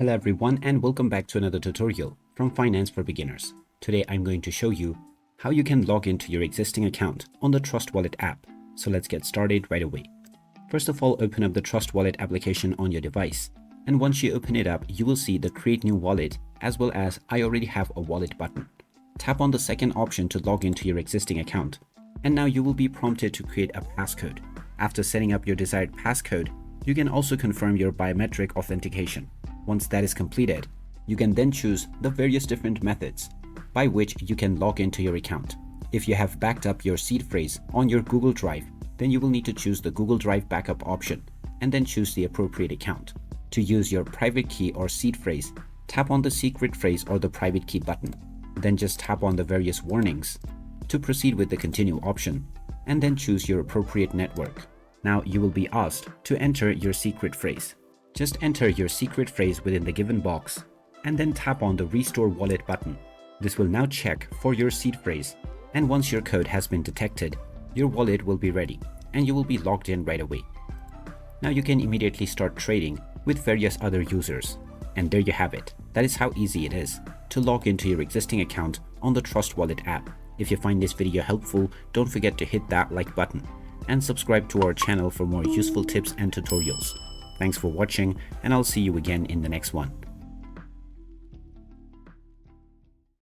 Hello everyone and welcome back to another tutorial from Finance for Beginners. Today I'm going to show you how you can log into your existing account on the Trust Wallet app. So let's get started right away. First of all, open up the Trust Wallet application on your device. And once you open it up, you will see the Create New Wallet as well as I already have a wallet button. Tap on the second option to log into your existing account. And now you will be prompted to create a passcode. After setting up your desired passcode, you can also confirm your biometric authentication. Once that is completed, you can then choose the various different methods by which you can log into your account. If you have backed up your seed phrase on your Google Drive, then you will need to choose the Google Drive backup option and then choose the appropriate account. To use your private key or seed phrase, tap on the secret phrase or the private key button. Then just tap on the various warnings to proceed with the continue option and then choose your appropriate network. Now you will be asked to enter your secret phrase. Just enter your secret phrase within the given box and then tap on the Restore Wallet button. This will now check for your seed phrase, and once your code has been detected, your wallet will be ready and you will be logged in right away. Now you can immediately start trading with various other users. And there you have it. That is how easy it is to log into your existing account on the Trust Wallet app. If you find this video helpful, don't forget to hit that like button and subscribe to our channel for more useful tips and tutorials. Thanks for watching, and I'll see you again in the next one.